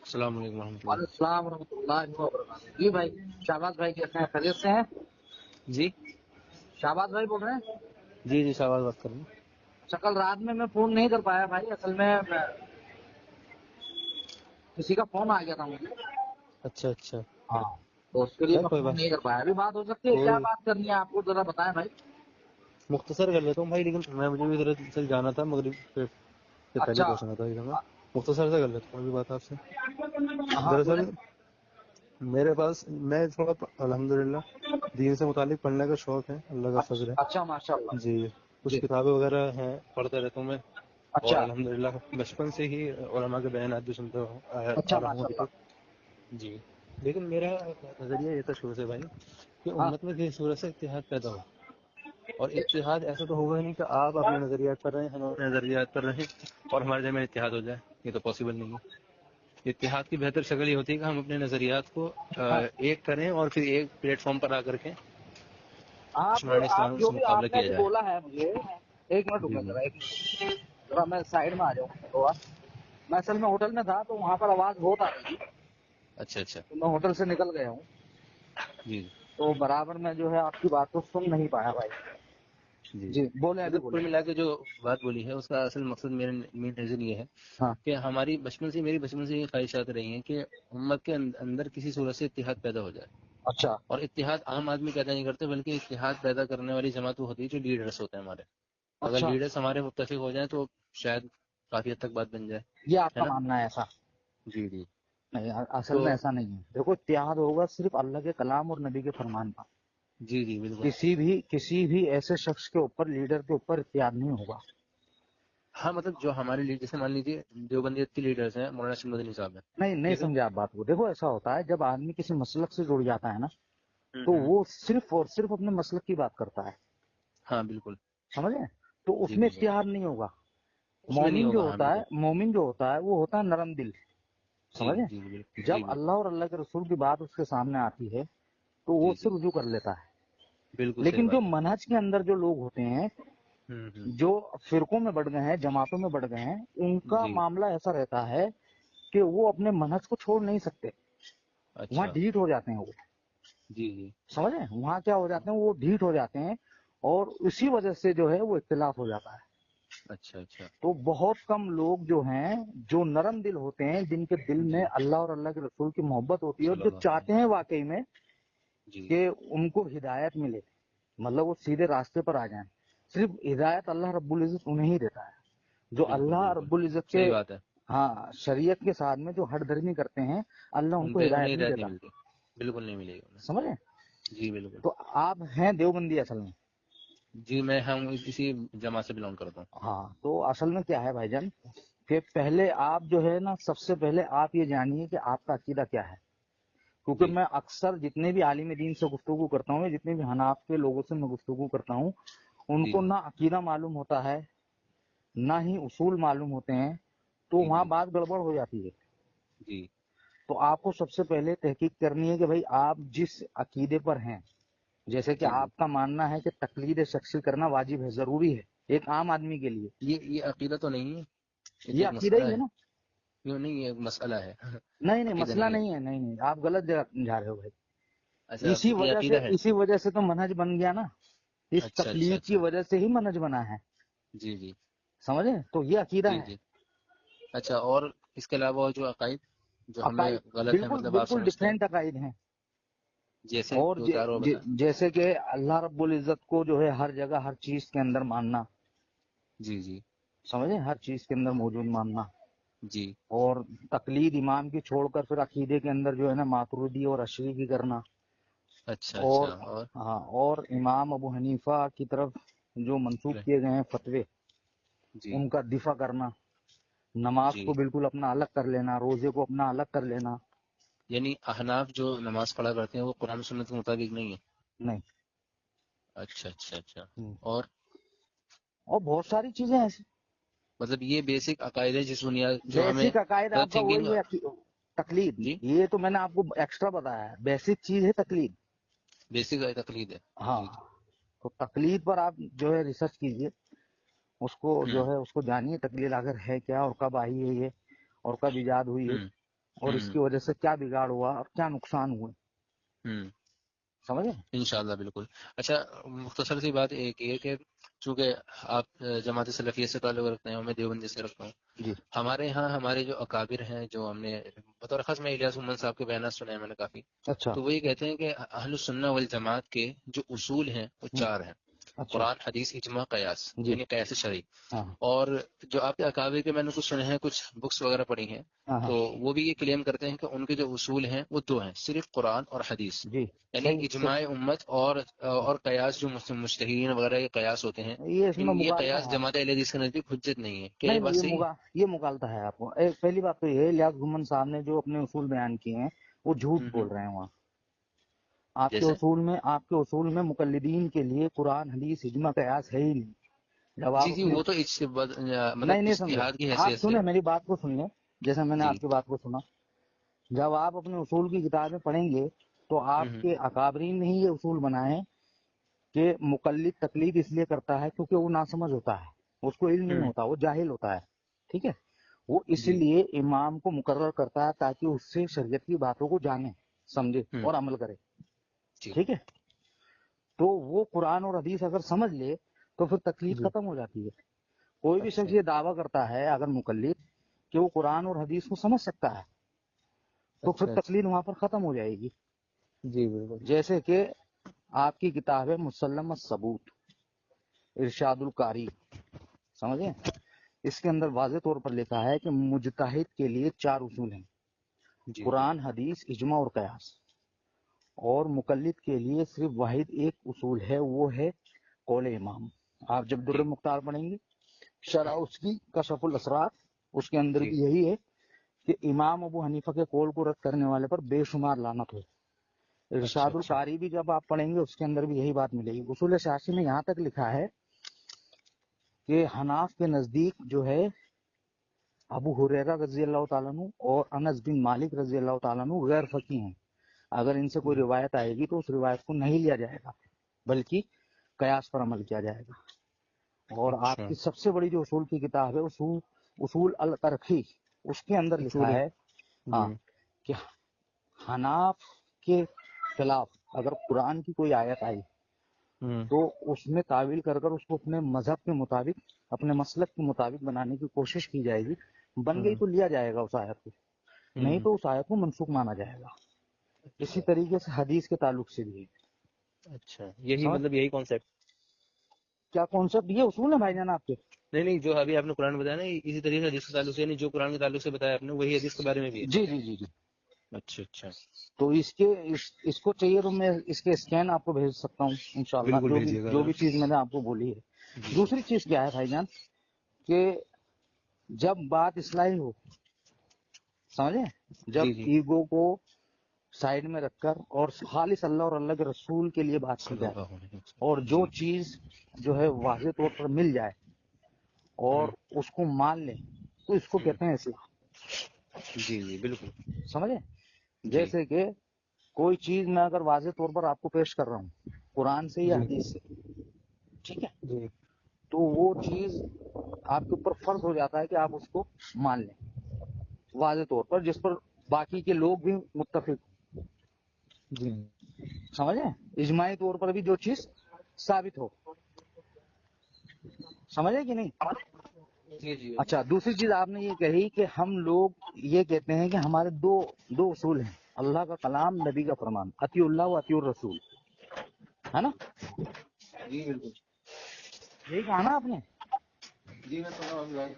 السلام علیکم ورحمۃ وعلیکم اللہ. السلام ورحمۃ اللہ وبرکاتہ. جی بھائی شہباز بھائی کیسے ہیں؟ خیریت سے ہیں؟ جی شہباز بھائی بول رہے ہیں؟ جی جی شہباز بات کر رہے ہیں. کل رات میں فون نہیں کر پایا بھائی، اصل میں کسی کا فون آ گیا تھا مجھے. اچھا اچھا. ہاں تو اس کے لیے خیر میں کوئی فون بات نہیں کر پایا. ابھی بات ہو سکتی ہے؟ کیا کوئی بات کرنی ہے آپ کو ذرا بتائیں بھائی. مختصر کر لیتا ہوں بھائی، لیکن مجھے بھی دراصل جانا تھا، مغرب سے پہلے اچھا پہنچنا تھا ایک جگہ. مختصر سے کر لیتا ہوں ابھی بات آپ سے. ہاں بولیں. دراصل میرے پاس میں تھوڑا الحمدللہ دین سے متعلق پڑھنے کا شوق ہے، اللہ کا فضل ہے. اچھا ماشاء اللہ. جی کچھ جی کتابیں وغیرہ ہیں، پڑھتا رہتا ہوں میں. اور اچھا الحمدللہ بچپن سے ہی علماء کے بیانات بھی سنتا اچھا آ رہا ہوں ماشاء ابھی اللہ. تک. جی لیکن میرا نظریہ یہ تھا شروع سے بھائی کہ ہاں امت میں کسی صورت سے اتحاد پیدا ہو. اور اتحاد ایسا تو ہوگا نہیں کہ آپ اپنے نظریات پر رہیں، ہم اپنے نظریات پر رہیں اور ہمارے درمیان اتحاد ہو جائے. یہ تو پاسبل نہیں ہے. اتحاد کی بہتر شکل یہ ہوتی ہے کہ ہم اپنے نظریات کو ہاں. ایک کریں اور پھر ایک پلیٹ فارم پر آ کر کے آپ دشمنان اسلام جو سے بھی مقابلہ آپ نے کیا ابھی جائے. بولا ہے مجھے، ایک منٹ جی رکیں جی ذرا، ایک منٹ ذرا میں سائڈ میں آ جاؤں تھوڑا. میں اصل میں ہوٹل میں تھا تو وہاں پر آواز بہت آ رہی تھی اچھا اچھا. تو میں ہوٹل سے نکل گیا ہوں. جی جی تو برابر میں جو ہے آپ کی بات کو سن نہیں پایا بھائی. جی جی بولے ابھی مطلب بولے. کل ملا کے جو بات بولی ہے اس کا اصل مقصد میرے نظر یہ ہے ہاں کہ میری بچپن سے یہ خواہشات رہی ہیں کہ امت کے اندر کسی صورت سے اتحاد پیدا ہو جائے. اچھا اور اتحاد عام آدمی پیدا نہیں کرتے، بلکہ اتحاد پیدا کرنے والی جماعت وہ ہوتی ہے جو لیڈرس ہوتے ہیں ہمارے. اگر اچھا لیڈرس ہمارے متفق ہو جائیں تو شاید کافی حد تک بات بن جائے. یہ آپ ہے کا نا؟ ماننا ہے ایسا؟ جی جی. نہیں اصل تو میں ایسا نہیں ہے. دیکھو اتحاد ہوگا صرف اللہ کے کلام اور نبی کے فرمان پر. جی جی بالکل. کسی بھی ایسے شخص کے اوپر، لیڈر کے اوپر اتحاد نہیں ہوگا. ہاں مطلب جو ہمارے لیڈر، جیسے مان لیجیے دیوبندیت کے لیڈرس ہیں، مولانا اشرف مدنی صاحب ہیں. نہیں ٹھیک ہے. سمجھے آپ بات کو. دیکھو ایسا ہوتا ہے جب آدمی کسی مسلک سے جڑ جاتا ہے نا تو ہوں. وہ صرف اور صرف اپنے مسلک کی بات کرتا ہے. ہاں بالکل. سمجھے؟ تو اس جی میں بالکل اتحاد نہیں ہوگا. اس میں نہیں ہوگا. ہاں بالکل. مومن جو ہوتا ہے وہ ہوتا ہے نرم دل. جی سمجھے؟ جی بالکل. جب جی بالکل. اللہ اور اللہ کے رسول کی بات اس کے سامنے آتی ہے تو وہ جی اس سے جی رجوع کر لیتا ہے. بالکل صحیح لیکن جو بات ہے. منہج کے اندر جو لوگ ہوتے ہیں، ہوں. جو فرقوں میں بڑھ گئے ہیں، جماعتوں میں بڑھ گئے ہیں، ان کا جی. معاملہ ایسا رہتا ہے کہ وہ اپنے منہج کو چھوڑ نہیں سکتے. وہاں اچھا. ڈھیٹ ہو جاتے ہیں وہ. جی جی. سمجھے؟ وہاں کیا ہو جاتے ہیں، وہ ڈھیٹ ہو جاتے ہیں اور اسی وجہ سے جو ہے وہ اختلاف ہو جاتا ہے. اچھا اچھا. تو بہت کم لوگ جو ہیں جو نرم دل ہوتے ہیں، جن کے دل میں جی اللہ اور اللہ کے رسول کی محبت ہوتی ہے اور صلی جو اللہ علیہ چاہتے وسلم. ہیں واقعی میں جی کہ ان کو ہدایت ملے، مطلب وہ سیدھے راستے پر آ جائیں. صرف ہدایت اللہ رب العزت انہیں ہی دیتا ہے جو بالکل اللہ بالکل رب العزت کے صحیح بات ہے. شریعت کے ساتھ میں جو ہٹ دھرمی کرتے ہیں، اللہ ان کو انہیں ہدایت نہیں ہدایت نہیں دیتا. ملتی. بالکل نہیں ملے گی انہیں. سمجھے؟ جی بالکل. تو آپ ہیں دیوبندی اصل میں؟ جی میں ہم اسی جماعت سے بلانگ کرتا ہوں. ہاں تو اصل میں کیا ہے بھائی جان کہ پہلے آپ جو ہے نا، سب سے پہلے آپ یہ جانیے کہ آپ کا عقیدہ کیا ہے. کیونکہ جی میں اکثر جتنے بھی عالم دین سے گفتگو کرتا ہوں، جتنے بھی حناف کے لوگوں سے میں گفتگو کرتا ہوں، ان جی کو جی نہ عقیدہ معلوم ہوتا ہے نہ ہی اصول معلوم ہوتے ہیں. تو جی وہاں جی بات گڑبڑ ہو جاتی ہے. جی تو آپ کو سب سے پہلے تحقیق کرنی ہے کہ بھائی آپ جس عقیدے پر ہیں، جیسے کہ جی جی. آپ کا ماننا ہے کہ تقلید شخصی کرنا واجب ہے، ضروری ہے ایک عام آدمی کے لیے. یہ عقیدہ تو نہیں ہے، یہ تو یہ ایک عقیدہ مسئلہ ہی ہے ہے. نا. کیوں نہیں، یہ ایک مسئلہ ہے. نہیں عقیدہ مسئلہ ہے. نہیں ہے. نہیں آپ غلط جگہ جا رہے ہو بھائی. اچھا یہ عقیدہ ہے. اسی وجہ سے تو منہج بن گیا نا. اس اچھا اچھا تقلید کی اچھا. وجہ سے ہی منہج بنا ہے. جی جی سمجھے؟ تو یہ عقیدہ جی ہے. جی. اچھا اور اس کے علاوہ جو عقائد جو ہمیں عقائد غلط ہے، بالکل مطلب آپ بالکل سمجھتے ہیں، ڈفرینٹ عقائد ہیں. جیسے اور دو چار اور بتائیں. جیسے کہ اللہ رب العزت کو جو ہے ہر جگہ ہر چیز کے اندر ماننا. جی جی سمجھے؟ ہر چیز کے اندر موجود ماننا. جی. اور تقلید امام کی چھوڑ کر پھر عقیدے کے اندر جو ہے نا ماتریدی اور اشعری کرنا. اچھا اچھا. اور اور امام ابو حنیفہ کی طرف جو منسوخ کیے گئے ہیں فتوے، جی ان کا دفاع کرنا. نماز جی. کو بالکل اپنا الگ کر لینا، روزے کو اپنا الگ کر لینا. یعنی احناف جو نماز پڑھا کرتے ہیں وہ قرآن سنت کے مطابق نہیں ہے. نہیں. اچھا اچھا اچھا. اور بہت ساری چیزیں ایسی. مطلب یہ بیسک عقائد ہے جس بنیاد جو ہمیں بیسک عقائد مطلب آپ کا تھنکنگ. وہی ہے تقلید. جی یہ تو میں نے آپ کو ایکسٹرا بتایا ہے، بیسک چیز ہے تقلید. بیسک تقلید ہے. ہاں جی. تو تقلید پر آپ جو ہے ریسرچ کیجئے، اس کو جو ہوں ہے اس کو جانیے تقلید آخر ہے کیا اور کب آئی ہے یہ اور کب ایجاد ہوئی ہے. ہوں اور اس کی وجہ سے کیا بگاڑ ہوا اور کیا نقصان ہوئے، سمجھے؟ انشاءاللہ بالکل. اچھا مختصر سی بات ایک یہ کہ چونکہ آپ جماعت سلفیہ سے تعلق رکھتے ہیں اور میں دیوبندی سے رکھتا ہوں، جی ہمارے ہاں ہمارے جو اکابر ہیں، جو ہم نے بطور خاص میں الیاس عمان صاحب کے بیانات سنے ہیں میں نے کافی، اچھا تو وہ یہ کہتے ہیں کہ اہل السنہ والجماعت کے جو اصول ہیں وہ 4 ہیں: اچھا قرآن، حدیث، اجماع، قیاس، جی یعنی قیاس شرعی. ہاں اور جو آپ کے اکابر کے میں نے کچھ سنے ہیں، کچھ بکس وغیرہ پڑھی ہیں، ہاں تو وہ بھی یہ کلیم کرتے ہیں کہ ان کے جو اصول ہیں وہ 2 ہیں، صرف قرآن اور حدیث. جی یعنی صحیح اجماع امت اور قیاس جو مجتہدین وغیرہ کے قیاس ہوتے ہیں، یہ اس میں یہ مغالطہ قیاس ہے. جماعت اہل حدیث کے نزدیک حجت نہیں ہے. کیا یہ نہیں بات صحیح ہے؟ یہ مغالطہ ہے آپ کو. پہلی بات تو یہ ہے، الیاس گھمن صاحب نے جو اپنے اصول بیان کیے ہیں وہ جھوٹ بول رہے ہیں. وہاں جیسے آپ کے اصول میں مقلدین کے لیے قرآن، حدیث، اجماع، قیاس ہے ہی نہیں. جب آپ جی اپنے وہ تو مطلب نہیں سمجھے، اجتہاد کی آپ حیثیت سے. سنیں میری بات کو سنیے، جیسا میں نے جی آپ کی بات کو سنا. جب آپ اپنے اصول کی کتابیں پڑھیں گے تو آپ کے اکابرین نے ہی یہ اصول بنائے ہیں کہ مقلد تقلید اس لیے کرتا ہے کیونکہ وہ ناسمجھ ہوتا ہے، اس کو علم نہیں ہوتا، وہ جاہل ہوتا ہے. ٹھیک ہے، وہ اسی جی لیے امام کو مقرر کرتا ہے تاکہ اس سے شریعت کی باتوں کو جانے، سمجھے اور عمل کرے. جی ٹھیک ہے، تو وہ قرآن اور حدیث اگر سمجھ لے تو پھر تکلیف جی. ختم ہو جاتی ہے. کوئی بھی اچھا شخص یہ دعویٰ کرتا ہے اگر مقلد کہ وہ قرآن اور حدیث کو سمجھ سکتا ہے تو پھر اچھا تکلیف وہاں پر ختم ہو جائے گی. جی بالکل. جیسے کہ آپ کی کتاب ہے مسلم الثبوت، ارشاد القاری، سمجھیں؟ اس کے اندر واضح طور پر لکھا ہے کہ مجتہد کے لیے 4 اصول ہیں: جی قرآن، حدیث، اجماع اور قیاس. اور مقلد کے لیے صرف واحد ایک اصول ہے، وہ ہے قول امام. آپ جب در جی مختار پڑھیں گے، شرح اس کی کشف الاسرار، اس کے اندر جی بھی یہی ہے کہ امام ابو حنیفہ کے قول کو رد کرنے والے پر بے شمار لعنت ہو. اچھا ارشاد اچھا. القاری بھی جب آپ پڑھیں گے اس کے اندر بھی یہی بات ملے گی. اصول شاسی نے یہاں تک لکھا ہے کہ حناف کے نزدیک جو ہے ابو ہریرہ رضی اللہ تعالیٰ عنہ اور انس بن مالک رضی اللہ تعالیٰ عنہ غیر فقیہ ہیں. اگر ان سے کوئی روایت آئے گی تو اس روایت کو نہیں لیا جائے گا بلکہ قیاس پر عمل کیا جائے گا. اور آپ اچھا کی سب سے بڑی جو اصول کی کتاب ہے اصول الترقی، اس کے اندر لکھا اصول. ہے ہاں کہ حناف کے خلاف اگر قرآن کی کوئی آیت آئی تو اس میں تعویل کر کر اس کو اپنے مذہب کے مطابق، اپنے مسلک کے مطابق بنانے کی کوشش کی جائے گی. بن گئی تو لیا جائے گا اس آیت کو، نہیں تو اس آیت کو منسوخ مانا جائے گا. اسی اچھا طریقے سے حدیث کے تعلق سے بھی ہے. اچھا. یہی سمجھ مطلب یہی کانسیپٹ. کیا کانسیپٹ یہ اصول ہے بھائی جان آپ کے؟ نہیں نہیں، جو ابھی آپ نے قرآن بتایا نا، اسی طریقے سے حدیث کے تعلق سے، یعنی جو قرآن کے تعلق سے بتایا آپ نے وہی حدیث کے بارے میں بھی ہے. جی جی جی جی. اچھا اچھا. تو اس کو چاہیے تو میں اس کے اسکین آپ کو بھیج سکتا ہوں انشاءاللہ، بالکل بھیجیے گا جو ذرا. بھی چیز میں نے آپ کو بولی ہے. جی جی دوسری چیز کیا ہے بھائی جان کہ جب بات اصلاحی ہو، سمجھے، جب جی جی. ایگو کو سائڈ میں رکھ کر اور خالص اللہ اور اللہ کے رسول کے لیے بات کی صلی جائے، اللہ علیہ اور وسلم. جو جی. چیز جو ہے واضح طور پر مل جائے اور اس کو مان لیں تو اس کو کہتے ہیں اصلاح. جی جی بالکل. سمجھے؟ جی جیسے کہ کوئی چیز میں اگر واضح طور پر آپ کو پیش کر رہا ہوں قرآن سے یا جی حدیث سے، ٹھیک ہے، جی. تو وہ چیز آپ کے اوپر فرض ہو جاتا ہے کہ آپ اس کو مان لیں واضح طور پر، جس پر باقی کے لوگ بھی متفق. جی سمجھے؟ اجماعی طور پر بھی جو چیز ثابت ہو. سمجھے کہ نہیں؟ جی جی. اچھا، دوسری چیز آپ نے یہ کہی کہ ہم لوگ یہ کہتے ہیں کہ ہمارے دو اصول ہیں: اللہ کا کلام، نبی کا فرمان، اطیع اللہ و اطیع الرسول، ہے نا؟ جی بالکل. یہی کہا نا آپ نے؟ جی میں سنا ہوں.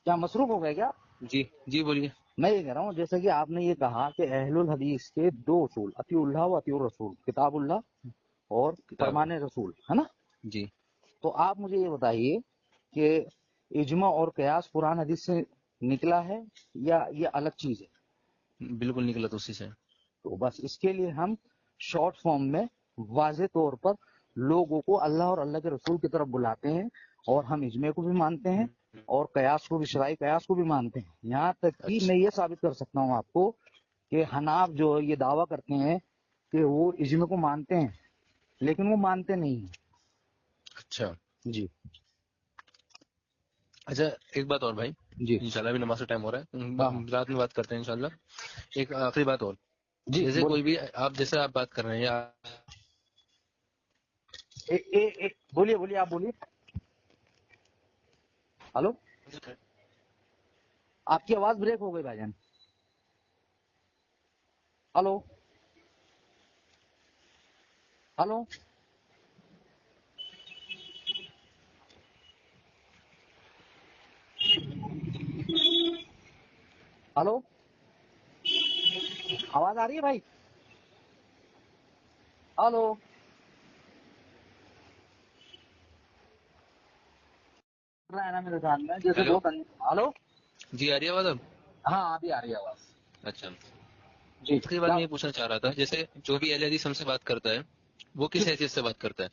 کیا مصروف ہو گئے کیا؟ جی جی بولیے. میں یہ کہہ رہا ہوں جیسے کہ آپ نے یہ کہا کہ اہل الحدیث کے 2 اصول: اطیع اللہ و اطیع الرسول، کتاب اللہ اور کتاب. فرمان رسول، ہے نا؟ جی تو آپ مجھے یہ بتائیے کہ اجماع اور قیاس قرآن حدیث سے نکلا ہے یا یہ الگ چیز ہے؟ بالکل نکلا تو اسی سے. تو بس اس کے لیے ہم شارٹ فارم میں واضح طور پر لوگوں کو اللہ اور اللہ کے رسول کی طرف بلاتے ہیں، اور ہم اجماع کو بھی مانتے ہیں اور قیاس کو بھی، شرعی قیاس کو بھی مانتے ہیں. یہاں تک کہ میں اچھا یہ ثابت کر سکتا ہوں آپ کو کہ حناف جو یہ دعویٰ کرتے ہیں کہ وہ اجماع کو مانتے ہیں لیکن وہ مانتے نہیں ہیں. اچھا. جی اچھا ایک بات اور بھائی، جی انشاءاللہ ابھی نماز کا ٹائم ہو رہا ہاں ہے، رات میں بات کرتے ہیں انشاءاللہ. ایک آخری بات اور، جی جیسے بولیں. کوئی بھی جیسے آپ بات کر رہے ہیں یا بولیے بولیے، آپ بولیے. ہلو، آپ کی آواز بریک ہو گئی بھائی جان. Hello hello. ہلو، آواز آ رہی ہے بھائی؟ ہلو. رہا ہے نا میرے خیال میں جیسے ہیلو، بہت. ہلو. جی آ رہی ہے آواز اب؟ ہاں ابھی آ رہی ہے آواز. اچھا، جی اس کے بعد میں یہ پوچھنا چاہ رہا تھا، جیسے جو بھی اہل حدیث ہم سے بات کرتا ہے وہ کس حیثیت سے بات کرتا ہے؟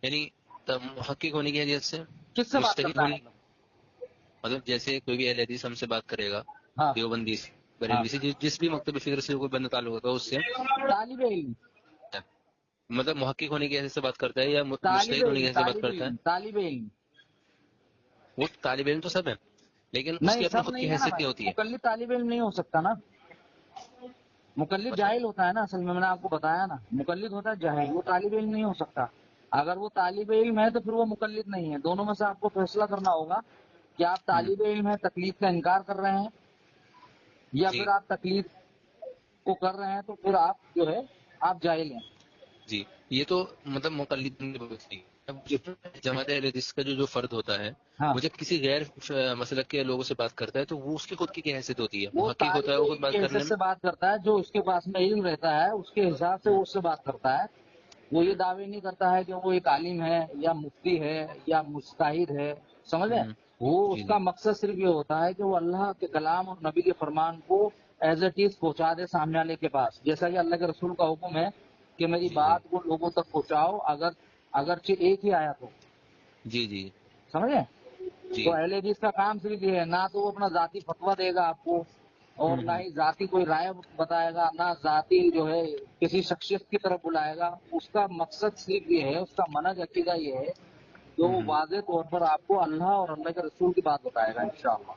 یعنی محقق ہونے کی حیثیت سے، کس سے بات مجتہد کرتا ہے ہونے، مطلب جیسے کوئی بھی اہل حدیث ہم سے بات کرے گا، ہاں دیوبندی سے، ہاں. بریلوی سے، جس بھی مکتب فکر سے کوئی بندہ تعلق ہوتا ہے اس سے، طالب علم، مطلب محقق ہونے کی حیثیت سے بات کرتا ہے یا طالب مجتہد ہونے کی علم، حیثیت سے بات طالب کرتا ہے؟ علم، طالب علم. وہ طالب علم تو سب ہے، لیکن اس نہیں کی اپنے سب خود کی نہیں ہے نا حیثیت بھائی، کیا ہوتی ہے؟ مقلد طالب علم نہیں ہو سکتا نا. مقلد مطلب جاہل ہوتا ہے نا، اصل میں نے آپ کو بتایا نا، مقلد ہوتا ہے جاہل، وہ طالب علم نہیں ہو سکتا. اگر وہ طالب علم ہے تو پھر وہ مقلد نہیں ہے. دونوں میں سے آپ کو فیصلہ کرنا ہوگا کہ آپ طالب علم ہیں، تکلیف کا انکار کر رہے ہیں، یا جی پھر آپ تکلیف کو کر رہے ہیں تو پھر آپ جو ہے آپ جاہل ہیں. جی، یہ تو مطلب مقلد کی بات تھی. اب جی جماعت اہل حدیث کا جو فرد ہوتا ہے، ہاں، وہ جب کسی غیر مسلک کے لوگوں سے بات کرتا ہے تو وہ اس کی خود کی کیا حیثیت ہوتی ہے؟ وہ محقق ہوتا ہے طالب وہ خود علم بات کی کرنے حیثیت میں؟ سے بات کرتا ہے، جو اس کے پاس میں علم رہتا ہے اس کے حساب سے وہ اس سے بات کرتا ہے. وہ یہ دعوے نہیں کرتا ہے کہ وہ ایک عالم ہے یا مفتی ہے یا مجتہد ہے، سمجھ رہے ہیں؟ وہ جی اس جی کا مقصد صرف یہ ہوتا ہے کہ وہ اللہ کے کلام اور نبی کے فرمان کو ایز اٹ از پہنچا دے سامنے والے کے پاس. جیسا کہ اللہ کے رسول کا حکم ہے کہ میری جی بات کو لوگوں تک پہنچاؤ، اگرچہ ایک ہی آیت ہو. جی جی سمجھے؟ تو جی. اہل حدیث کا کام صرف یہ ہے، نہ تو وہ اپنا ذاتی فتویٰ دے گا آپ کو، اور نہ ہی ذاتی کوئی رائے بتائے گا، نہ ذاتی جو ہے کسی شخصیت کی طرف بلائے گا. اس کا مقصد صرف یہ ہے، اس کا منہج عقیدہ یہ ہے کہ وہ واضح طور پر آپ کو اللہ اور اللہ کے رسول کی بات بتائے گا انشاءاللہ.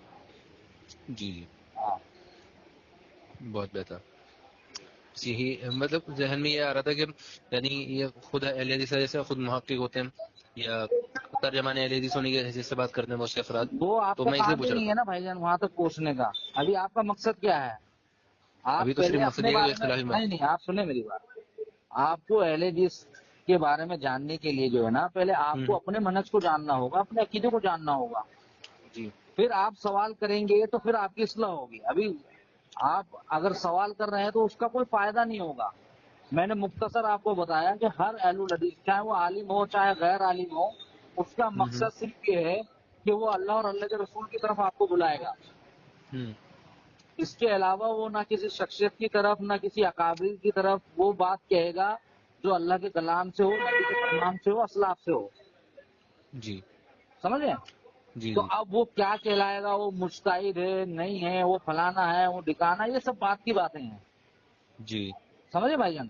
جی جی، ہاں بہت بہتر. یہی مطلب ذہن میں یہ آ رہا تھا کہ یعنی یہ خود اہل حدیث جیسے خود محقق ہوتے ہیں یا ترجمان اہل حدیث ہونے کی حیثیت سے بات کرتے ہیں بہت سے افراد، وہ آپ تو کا میں اس لیے کام ہی پوچھ رہا نہیں تھا. ہے نا بھائی جان وہاں تک پہنچنے کا. ابھی آپ کا مقصد کیا ہے؟ ابھی آپ تو صرف پہلے مقصد اپنے یہ ہے کہ بارے میں، اختلافی نہیں نہیں آپ سنیں میری بات. آپ کو اہل حدیث کے بارے میں جاننے کے لیے جو ہے نا، پہلے آپ کو اپنے منہج کو جاننا ہوگا، اپنے عقیدے کو جاننا ہوگا. جی پھر آپ سوال کریں گے تو پھر آپ کی اصلاح ہوگی. ابھی آپ اگر سوال کر رہے ہیں تو اس کا کوئی فائدہ نہیں ہوگا. میں نے مختصر آپ کو بتایا کہ ہر اہل الحدیث چاہے وہ عالم ہو چاہے غیر عالم ہو، اس کا مقصد صرف یہ ہے کہ وہ اللہ اور اللہ کے رسول کی طرف آپ کو بلائے گا. اس کے علاوہ وہ نہ کسی شخصیت کی طرف نہ کسی اکابر کی طرف وہ بات کہے گا جو اللہ کے کلام سے ہو، نبی کے فرمان سے ہو، اسلاف سے ہو. جی سمجھے؟ جی تو جی اب وہ کیا کہلائے گا، وہ مجتہد ہے نہیں ہے، وہ فلانا ہے وہ ڈکانا، یہ سب بات کی باتیں ہیں. جی سمجھے بھائی جان؟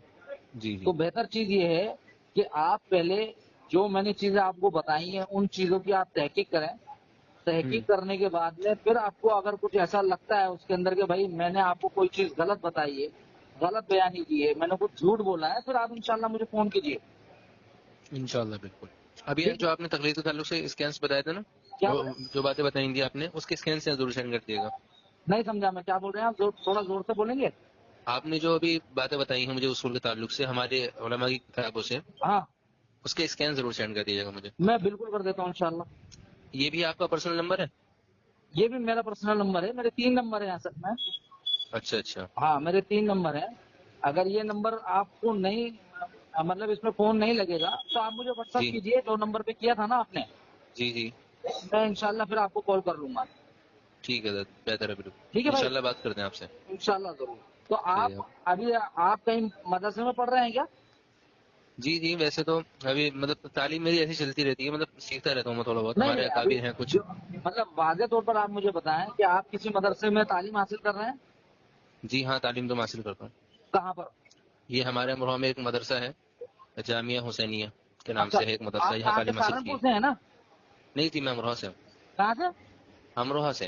جی تو جی بہتر چیز یہ ہے کہ آپ پہلے جو میں نے چیزیں آپ کو بتائی ہیں ان چیزوں کی آپ تحقیق کریں. تحقیق کرنے کے بعد میں پھر آپ کو اگر کچھ ایسا لگتا ہے اس کے اندر کہ بھائی میں نے آپ کو کوئی چیز غلط بتائی ہے، غلط بیانی کی ہے، میں نے کچھ جھوٹ بولا ہے، پھر آپ انشاءاللہ مجھے فون کیجیے. انشاءاللہ بالکل. ابھی ٹھیک ہے؟ جو آپ نے تقریر کے تعلق سے اسکینس بتایا تھا نا، کیا وہ بولے؟ جو باتیں بتائیں گی آپ نے اس کے اسکین سے ضرور سینڈ کر دیے گا. نہیں سمجھا میں کیا بول رہے ہیں، آپ تھوڑا زور سے بولیں گے؟ آپ نے جو ابھی باتیں بتائی ہیں مجھے اصول کے تعلق سے ہمارے علماء کی کتابوں سے، ہاں اس کے اسکین ضرور سینڈ کر دیجیے گا مجھے. میں بالکل کر دیتا ہوں انشاءاللہ. یہ بھی آپ کا پرسنل نمبر ہے؟ یہ بھی میرا پرسنل نمبر ہے، میرے 3 نمبر ہیں اصل میں. اچھا اچھا. ہاں میرے 3 نمبر ہیں. اگر یہ نمبر آپ کو نہیں، مطلب اس میں فون نہیں لگے گا تو آپ مجھے واٹس ایپ جی کیجیے جو نمبر پہ کیا تھا نا آپ نے. جی جی میں انشاءاللہ پھر آپ کو کال کر لوں گا. ٹھیک ہے، بہتر ہے بالکل. ٹھیک ہے بھائی، انشاءاللہ بات کرتے ہیں آپ سے. انشاءاللہ ضرور. تو ٹھیک آپ ہے. ابھی آپ کہیں مدرسے میں پڑھ رہے ہیں کیا؟ جی جی، ویسے تو ابھی مطلب تعلیم میری ایسی چلتی رہتی ہے، مطلب سیکھتا رہتا ہوں میں تھوڑا بہت، نہیں ہمارے نہیں ابھی اکابر ہیں کچھ. جو مطلب واضح طور پر آپ مجھے بتائیں کہ آپ کسی مدرسے میں تعلیم حاصل کر رہے ہیں؟ جی ہاں، تعلیم تو میں حاصل کرتا ہوں. کہاں پر؟ یہ ہمارے امروہہ میں ایک مدرسہ ہے، جامعہ حسینیہ کے نام اچھا سے ہے ایک مدرسہ، آپ یہاں کہاں سے؟ تعلیم حاصل کی سہارنپور ہے. سے ہیں نا؟ نہیں تھی، میں امروہہ سے ہوں. کہاں سے؟ امروہہ سے.